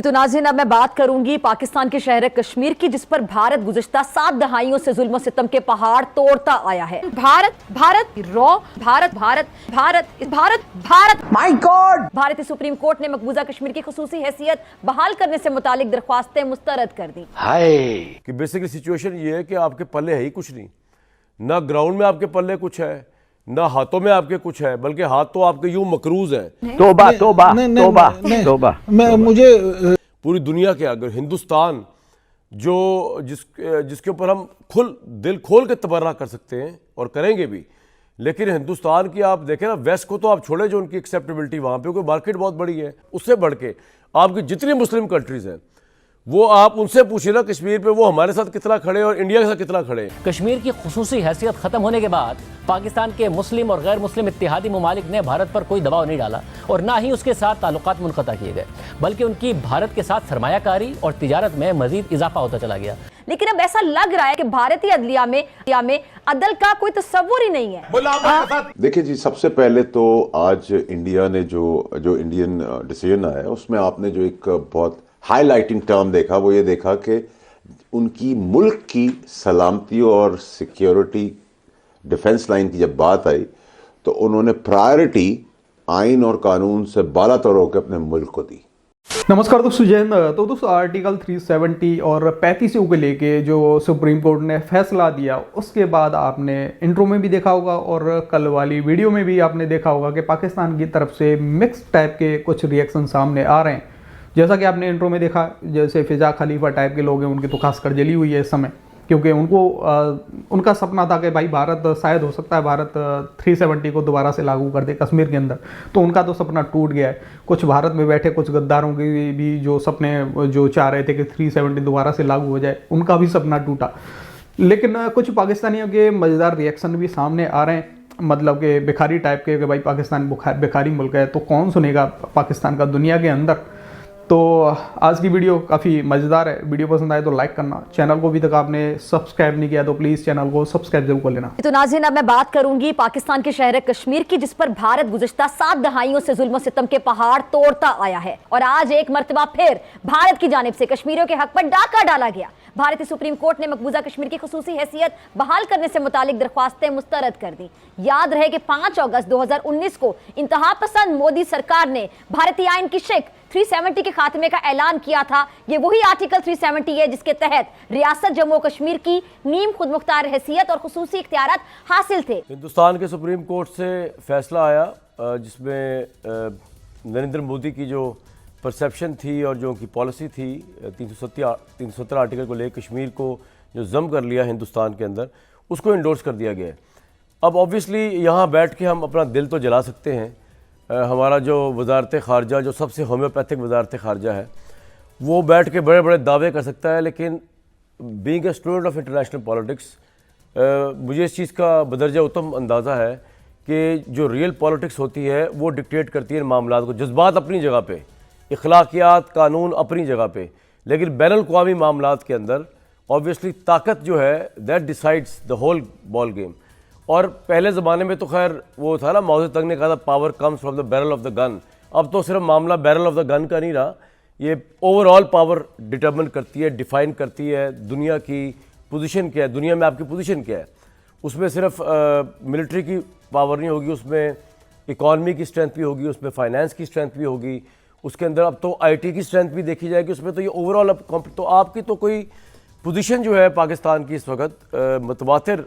तो नाज़रीन, अब मैं बात करूंगी पाकिस्तान के शहर कश्मीर की, जिस पर भारत गुज़िश्ता 7 दहाइयों से जुल्म और सितम के पहाड़ तोड़ता आया है। Bharat Bharat raw Bharat Bharat Bharat Bharat Bharat my God. भारतीय सुप्रीम कोर्ट ने मकबूजा कश्मीर की खुसूसी हैसियत बहाल करने से मुतालिक दरख्वास्तें मुस्तरद कर दी। हाय कि बेसिकली सिचुएशन ये है कि आपके पल्ले है ही कुछ नहीं, ना ग्राउंड में आपके पल्ले कुछ है, ना हाथों में आपके कुछ है, बल्कि हाथ तो आपके यूं मकरूज हैं। तोबा तोबा तोबा तोबा। मुझे पूरी दुनिया के अगर हिंदुस्तान जो जिसके ऊपर हम दिल खोल के तबर्रा कर सकते हैं और करेंगे भी, लेकिन हिंदुस्तान की आप देखें ना, वेस्ट को तो आप छोड़े, जो उनकी एक्सेप्टेबिलिटी वहाँ पे कोई मार्केट बहुत बड़ी है, उससे बढ़ के आपकी जितनी मुस्लिम कंट्रीज हैं वो आप उनसे पूछिए ना कश्मीर पे वो हमारे साथ कितना खड़े और इंडिया के साथ कितना खड़े। कश्मीर की खुसूसी हैसियत खत्म होने के बाद पाकिस्तान के मुस्लिम और गैर मुस्लिम इत्तेहादी ममालिक ने भारत पर कोई दबाव नहीं डाला और ना ही उसके साथ ताल्लुकात मुनक़ता किए गए, बल्कि उनकी भारत के साथ सरमायाकारी और तिजारत में मजीद इजाफा होता चला गया। लेकिन अब ऐसा लग रहा है कि भारतीय अदलिया में अदल का कोई तस्वुर ही नहीं है। देखिए जी, सबसे पहले तो आज इंडिया ने जो इंडियन डिसीजन आया उसमें आपने जो एक बहुत हाईलाइटिंग टर्म देखा, वो ये देखा कि उनकी मुल्क की सलामती और सिक्योरिटी डिफेंस लाइन की जब बात आई तो उन्होंने प्रायोरिटी आइन और कानून से बालातर होकर अपने मुल्क को दी। नमस्कार दोस्तों, जय हिंद। तो दोस्तों, आर्टिकल 370 और 35 को लेके जो सुप्रीम कोर्ट ने फैसला दिया, उसके बाद आपने इंट्रो में भी देखा होगा और कल वाली वीडियो में भी आपने देखा होगा कि पाकिस्तान की तरफ से मिक्स टाइप के कुछ रिएक्शन सामने आ रहे हैं। जैसा कि आपने इंट्रो में देखा, जैसे फिजा खलीफा टाइप के लोग हैं, उनकी तो खासकर जली हुई है इस समय, क्योंकि उनका सपना था कि भाई भारत शायद हो सकता है भारत 370 को दोबारा से लागू कर दे कश्मीर के अंदर, तो उनका तो सपना टूट गया है। कुछ भारत में बैठे कुछ गद्दारों के भी जो सपने जो चाह रहे थे कि 370 दोबारा से लागू हो जाए, उनका भी सपना टूटा। लेकिन कुछ पाकिस्तानियों के मज़ेदार रिएक्शन भी सामने आ रहे हैं, मतलब कि भिखारी टाइप के, कि भाई पाकिस्तान भिखारी मुल्क है तो कौन सुनेगा पाकिस्तान का दुनिया के अंदर। तो आज की वीडियो काफ़ी मज़ेदार है। वीडियो पसंद आए तो लाइक करना, चैनल को अभी तक आपने सब्सक्राइब नहीं किया तो प्लीज़ चैनल को सब्सक्राइब जरूर कर लेना। तो नाज़रीन, अब मैं बात करूंगी पाकिस्तान के शहर कश्मीर की, जिस पर भारत गुज़िश्ता 7 दहाइयों से जुल्म और सितम के पहाड़ तोड़ता आया है और आज एक मर्तबा फिर भारत की जानिब से कश्मीरियों के हक पर डाका डाला गया। भारतीय सुप्रीम कोर्ट ने मकबूजा कश्मीर की खुसूसी हैसियत बहाल करने से मुतालिक दरख्वास्तें मुस्तरद कर दी। याद रहे कि 5 अगस्त 2019 को इंतहा पसंद मोदी सरकार ने भारतीय आइन की शिक 370 के खात्मे का ऐलान किया था। ये वही आर्टिकल 370 है जिसके तहत रियासत जम्मू कश्मीर की नीम खुद मुख्तार हैसियत और खुसूसी इख्तियारात हासिल थे। हिंदुस्तान के सुप्रीम कोर्ट से फैसला आया जिसमें नरेंद्र मोदी की जो परसेप्शन थी और जो उनकी पॉलिसी थी 317 आर्टिकल को लेकर कश्मीर को जो जम कर लिया हिंदुस्तान के अंदर, उसको इंडोर्स कर दिया गया है। अब ऑब्वियसली यहाँ बैठ के हम अपना दिल तो जला सकते हैं। हमारा जो वजारत ख़ारजा, जो सबसे होम्योपैथिक वजारत ख़ारजा है, वो बैठ के बड़े बड़े दावे कर सकता है, लेकिन being a student of international politics मुझे इस चीज़ का बदरजा उत्तम अंदाज़ा है कि जो रियल पॉलिटिक्स होती है वो डिक्टेट करती है मामलात को। जज्बात अपनी जगह पे, इखलाकियात कानून अपनी जगह पे, लेकिन बैनुल अक़वामी मामलात के अंदर ऑब्वियसली ताकत जो है that decides the whole ball game. और पहले ज़माने में तो खैर वो था ना, माओ तंग ने कहा था power comes from the barrel of the gun. अब तो सिर्फ मामला बैरल ऑफ द गन का नहीं रहा, ये ओवरऑल पावर डिटर्मिन करती है, डिफाइन करती है दुनिया की पोजीशन क्या है, दुनिया में आपकी पोजीशन क्या है। उसमें सिर्फ मिलिट्री की पावर नहीं होगी, उसमें इकॉनमी की स्ट्रेंथ भी होगी, उसमें फाइनेंस की स्ट्रेंथ भी होगी, उसके अंदर अब तो आईटी की स्ट्रेंथ भी देखी जाएगी उसमें। तो ये ओवरऑल अब तो आपकी तो कोई पोजीशन जो है पाकिस्तान की इस वक्त मतवातिर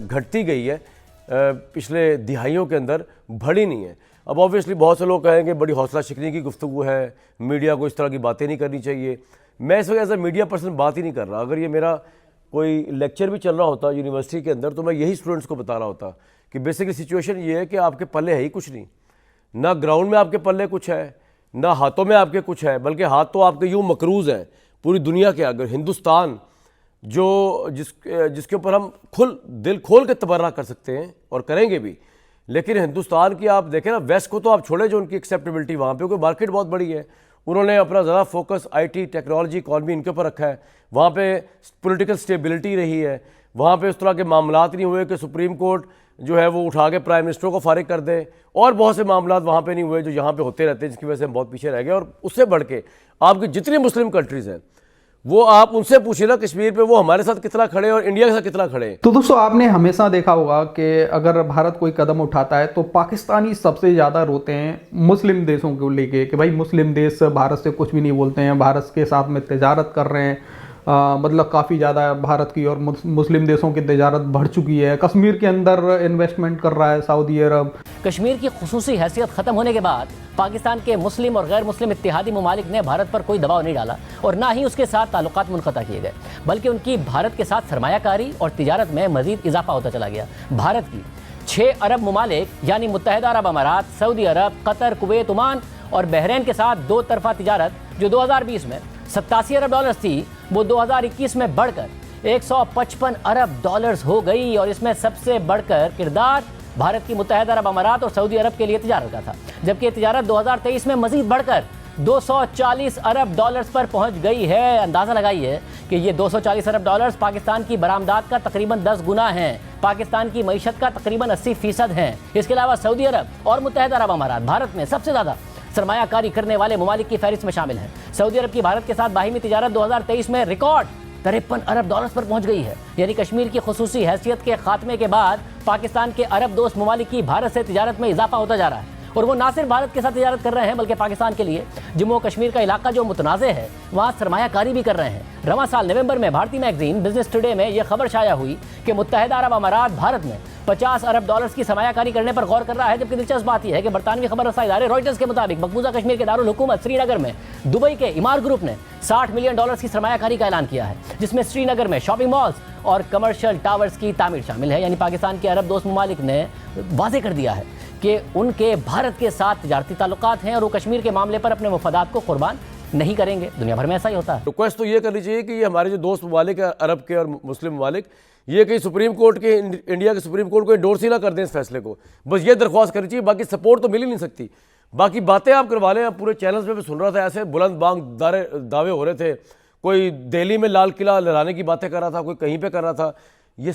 घटती गई है, पिछले दिहाइयों के अंदर बढ़ी नहीं है। अब ऑब्वियसली बहुत से लोग कहेंगे बड़ी हौसला शिकनी की गुफ्तगू है, मीडिया को इस तरह की बातें नहीं करनी चाहिए। मैं इस वक्त एज ए मीडिया पर्सन बात ही नहीं कर रहा। अगर ये मेरा कोई लेक्चर भी चल रहा होता यूनिवर्सिटी के अंदर तो मैं यही स्टूडेंट्स को बता रहा होता कि बेसिकली सिचुएशन ये है कि आपके पल्ले है ही कुछ नहीं, ना ग्राउंड में आपके पल्ले कुछ है, ना हाथों में आपके कुछ है, बल्कि हाथ तो आपके यूं मकरूज हैं पूरी दुनिया के अगर हिंदुस्तान जिसके ऊपर हम दिल खोल के तबर्रा कर सकते हैं और करेंगे भी, लेकिन हिंदुस्तान की आप देखें ना, वेस्ट को तो आप छोड़े, जो उनकी एक्सेप्टेबिलिटी वहाँ पे कोई मार्केट बहुत बड़ी है, उन्होंने अपना ज़्यादा फोकस आईटी टेक्नोलॉजी इकॉनमी इनके ऊपर रखा है। वहाँ पे पॉलिटिकल स्टेबिलिटी रही है, वहाँ पे उस तरह के मामलात नहीं हुए कि सुप्रीम कोर्ट जो है वो उठा के प्राइम मिनिस्टर को फारिग कर दें, और बहुत से मामला वहाँ पे नहीं हुए जो यहाँ पे होते रहते हैं, जिसकी वजह से हम बहुत पीछे रह गए। और उससे बढ़ के आपकी जितनी मुस्लिम कंट्रीज़ हैं वो आप उनसे पूछिए ना कश्मीर पे वो हमारे साथ कितना खड़े हैं और इंडिया के साथ कितना खड़े हैं। तो दोस्तों आपने हमेशा देखा होगा कि अगर भारत कोई कदम उठाता है तो पाकिस्तानी सबसे ज़्यादा रोते हैं मुस्लिम देशों को लेके कि भाई मुस्लिम देश भारत से कुछ भी नहीं बोलते हैं, भारत के साथ में तिजारत कर रहे हैं। मतलब काफ़ी ज़्यादा भारत की और मुस्लिम देशों की तिजारत बढ़ चुकी है। कश्मीर के अंदर इन्वेस्टमेंट कर रहा है सऊदी अरब। कश्मीर की खुसूसी हैसियत खत्म होने के बाद पाकिस्तान के मुस्लिम और गैर मुस्लिम इत्तेहादी ममालिक ने भारत पर कोई दबाव नहीं डाला और ना ही उसके साथ ताल्लुकात मुनक़ता किए गए, बल्कि उनकी भारत के साथ सरमायाकारी और तिजारत में मजीद इजाफा होता चला गया। भारत की 6 अरब ममालिक यानी मुत्तहिदा अरब अमारात, सऊदी अरब, कतर, कुवैत, ओमान और बहरीन के साथ 2 तरफा तिजारत जो 2020 में 87 अरब डॉलर थी, वो 2021 में बढ़कर 155 अरब डॉलर्स हो गई। और इसमें सबसे बढ़कर किरदार भारत की मुत्तहिदा अरब अमारात और सऊदी अरब के लिए तिजारत का था, जबकि तिजारत 2023 में मजीद बढ़कर 240 अरब डॉलर्स पर पहुंच गई है। अंदाज़ा लगाइए कि ये 240 अरब डॉलर्स पाकिस्तान की बरामदात का तकरीबन 10 गुना है, पाकिस्तान की मईशत का तकरीबन 80% है। इसके अलावा सऊदी अरब और मुत्तहिदा अरब अमारात भारत में सबसे ज़्यादा सरमायाकारी करने वाले ममालिक की फहरिस्त में शामिल हैं। सऊदी अरब की भारत के साथ बाहिमी तिजारत 2023 में रिकॉर्ड 53 अरब डॉलर्स पर पहुंच गई है। यानी कश्मीर की खुसूसी हैसियत के खात्मे के बाद पाकिस्तान के अरब दोस्त ममालिक की भारत से तिजारत में इजाफा होता जा रहा है। और वो ना सिर्फ भारत के साथ तिजारत कर रहे हैं बल्कि पाकिस्तान के लिए जम्मू कश्मीर का इलाका जो मुतनाज़े है वहाँ सरमायाकारी भी कर रहे हैं। रवां साल नवंबर में भारतीय मैगजीन बिजनेस टुडे में यह खबर शाया हुई कि मुत्तहिदा अरब अमारात भारत में 50 अरब डॉलर्स की सरमायाकारी करने पर गौर कर रहा है। जबकि दिलचस्प बात यह है कि बरतानवी खबर रसा इदारे रॉयटर्स के मुताबिक मकबूजा कश्मीर के दारुल हुकूमत श्रीनगर में दुबई के इमार ग्रुप ने 60 मिलियन डॉलर्स की सरमायाकारी का ऐलान किया है, जिसमें श्रीनगर में शॉपिंग मॉल्स और कमर्शियल टावर्स की तामीर शामिल है। यानी पाकिस्तान के अरब दोस्त ममालिक ने वाज़ेह कर दिया है कि उनके भारत के साथ तिजारती ताल्लुकात हैं और वो कश्मीर के मामले पर अपने मफादात को कुर्बान नहीं करेंगे। दुनिया भर में ऐसा ही होता है। रिक्वेस्ट तो ये करनी चाहिए कि ये हमारे जो दोस्त ममालिक हैं अरब के और मुस्लिम ममालिक, ये कहीं सुप्रीम कोर्ट के इंडिया के सुप्रीम कोर्ट को एंडोर्स ही ना कर दें इस फैसले को, बस ये दरख्वास्त करनी चाहिए। बाकी सपोर्ट तो मिल ही नहीं सकती, बाकी बातें आप करवा लें। पूरे चैनल्स में भी सुन रहा था ऐसे बुलंद बांग दावे हो रहे थे, कोई दिल्ली में लाल किला लहराने की बातें कर रहा था, कोई कहीं पे कर रहा था। ये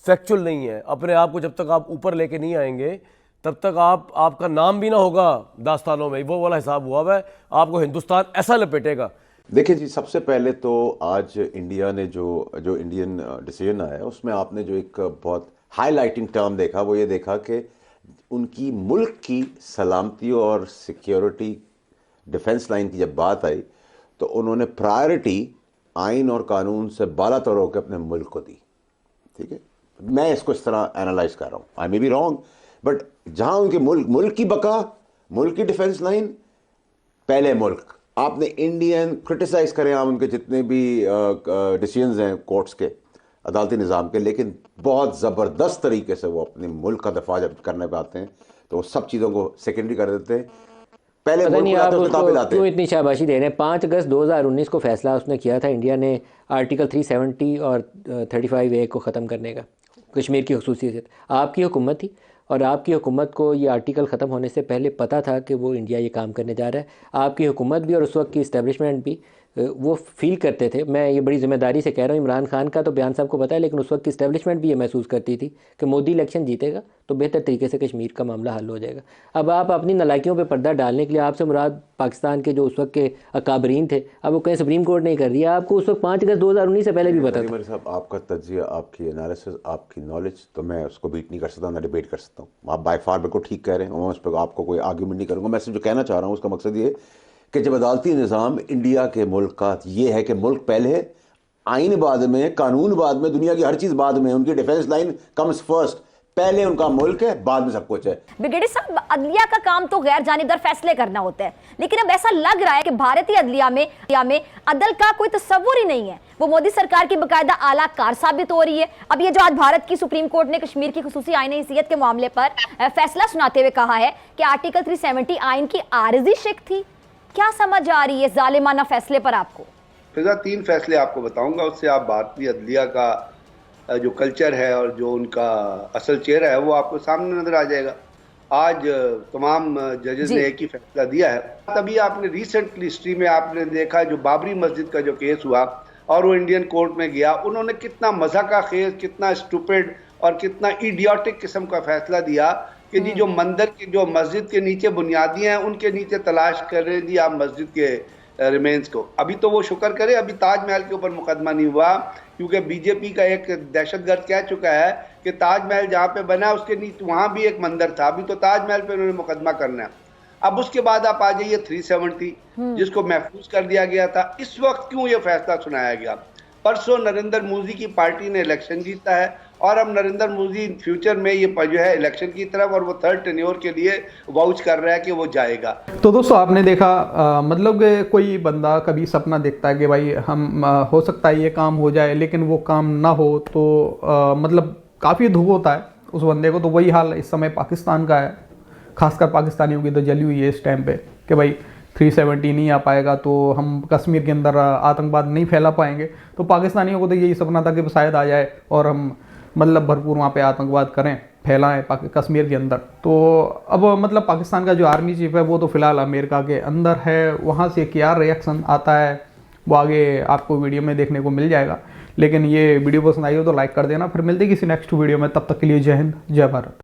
फैक्चुअल नहीं है। अपने आप को जब तक आप ऊपर लेके नहीं आएंगे तब तक आपका नाम भी ना होगा दास्तानों में, वो वाला हिसाब हुआ है। आपको हिंदुस्तान ऐसा लपेटेगा। देखिए जी, सबसे पहले तो आज इंडिया ने जो इंडियन डिसीजन आया उसमें आपने जो एक बहुत हाईलाइटिंग टर्म देखा वो ये देखा कि उनकी मुल्क की सलामती और सिक्योरिटी डिफेंस लाइन की जब बात आई तो उन्होंने प्रायोरिटी आइन और कानून से बालातर होकर अपने मुल्क को दी। ठीक है, मैं इसको इस तरह एनालाइज कर रहा हूँ, आई मे बी रॉन्ग, बट जहाँ उनके मुल्क की बका, मुल्क की डिफेंस लाइन, पहले मुल्क। आपने इंडियन क्रिटिसाइज करें आप उनके जितने भी डिसीजंस हैं कोर्ट्स के, अदालती निज़ाम के, लेकिन बहुत ज़बरदस्त तरीके से वो अपने मुल्क का दफा जब करने पे आते हैं तो वो सब चीज़ों को सेकेंडरी कर देते हैं। पहले क्यों इतनी शाबाशी दे रहे हैं। 5 अगस्त 2019 को फैसला उसने किया था इंडिया ने आर्टिकल 370 और 35A को ख़त्म करने का, कश्मीर की खुसूसियत। आपकी हुकूमत थी और आपकी हुकूमत को ये आर्टिकल ख़त्म होने से पहले पता था कि वो इंडिया ये काम करने जा रहा है। आपकी हुकूमत भी और उस वक्त की इस्टेब्लिशमेंट भी वो फील करते थे। मैं ये बड़ी ज़िम्मेदारी से कह रहा हूँ, इमरान खान का तो बयान सबको पता है, लेकिन उस वक्त की इस्टेब्लिशमेंट भी ये महसूस करती थी कि मोदी इलेक्शन जीतेगा तो बेहतर तरीके से कश्मीर का मामला हल हो जाएगा। अब आप अपनी नलायकियों पे पर्दा डालने के लिए, आपसे मुराद पाकिस्तान के जो उस वक्त के अकाबरीन थे, अब वो कहीं सुप्रीम कोर्ट नहीं कर रही है। आपको उस वक्त 5 अगस्त 2019 से पहले भी पता था। मेरे साहब, आपका तज्जिया, आपकी एनालिसिस, आपकी नॉलेज तो मैं उसको बीट नहीं कर सकता, मैं डिबेट कर सकता हूँ। आप बाय फार बिल्कुल ठीक कह रहे हैं, मैं उस पर आपको कोई आर्ग्यूमेंट नहीं करूँगा। मैं सिर्फ जो कहना चाह रहा हूँ उसका मकसद ये कि जब अदालती निज़ाम इंडिया के मुल्क का ये है कि मुल्क पहले है, आइन बाद में, कानून बाद में, दुनिया की हर चीज़ बाद में, उनकी डिफेंस लाइन कम्स फर्स्ट, पहले उनका मुल्क है, बाद में सब कुछ है। ब्रिगेडियर साहब, अदलिया का काम तो गैर जानिबदार फैसले करना होता है, लेकिन अब ऐसा लग रहा है कि भारतीय अदलिया में अदल का कोई तस्वुर ही नहीं है। वो मोदी सरकार की बकायदा आला कार साबित हो रही है। अब ये जो आज भारत की सुप्रीम कोर्ट ने कश्मीर की खुसूसी आईनी हैसियत के मामले पर फैसला सुनाते हुए कहा है कि आर्टिकल 370 आइन की आरिजी शिक थी, क्या समझ आ रही है जालिमाना फैसले पर आपको? फिजा 3 फैसले आपको बताऊंगा, उससे आप भारतीय अदलिया का जो कल्चर है और जो उनका असल चेहरा है वो आपको सामने नजर आ जाएगा। आज तमाम जजेस ने एक ही फैसला दिया है। तभी आपने रिसेंटली हिस्ट्री में आपने देखा जो बाबरी मस्जिद का जो केस हुआ और वो इंडियन कोर्ट में गया, उन्होंने कितना मज़ा का खेस, कितना स्टूपिड और कितना इडियोटिक किस्म का फैसला दिया कि जी जो मंदिर के जो मस्जिद के नीचे बुनियादियां हैं उनके नीचे तलाश कर रहे जी आप मस्जिद के रिमेन्स को। अभी तो वो शुक्र करे अभी ताजमहल के ऊपर मुकदमा नहीं हुआ, क्योंकि बीजेपी का एक दहशतगर्द कह चुका है कि ताजमहल जहाँ पे बना उसके नीचे वहाँ भी एक मंदिर था, अभी तो ताजमहल पे उन्होंने मुकदमा करना है। अब उसके बाद आप आ जाइए 370 जिसको महफूज कर दिया गया था। इस वक्त क्यों ये फैसला सुनाया गया? परसों नरेंद्र मोदी की पार्टी ने इलेक्शन जीता है और अब नरेंद्र मोदी फ्यूचर में ये जो है इलेक्शन की तरफ और वो थर्ड टेन्योर के लिए वाउच कर रहा है कि वो जाएगा। तो दोस्तों आपने देखा मतलब कि कोई बंदा कभी सपना देखता है कि भाई हम हो सकता है ये काम हो जाए, लेकिन वो काम ना हो तो मतलब काफ़ी दुख होता है उस बंदे को। तो वही हाल इस समय पाकिस्तान का है, खासकर पाकिस्तानियों की तो जली हुई है इस टाइम पे कि भाई 370 नहीं आ पाएगा तो हम कश्मीर के अंदर आतंकवाद नहीं फैला पाएंगे। तो पाकिस्तानियों को तो यही सपना था कि शायद आ जाए और हम मतलब भरपूर वहाँ पे आतंकवाद करें, फैलाएं कश्मीर के अंदर। तो अब मतलब पाकिस्तान का जो आर्मी चीफ है वो तो फिलहाल अमेरिका के अंदर है, वहाँ से क्या रिएक्शन आता है वो आगे आपको वीडियो में देखने को मिल जाएगा। लेकिन ये वीडियो पसंद आई हो तो लाइक कर देना। फिर मिलते किसी नेक्स्ट वीडियो में, तब तक के लिए जय हिंद जय भारत।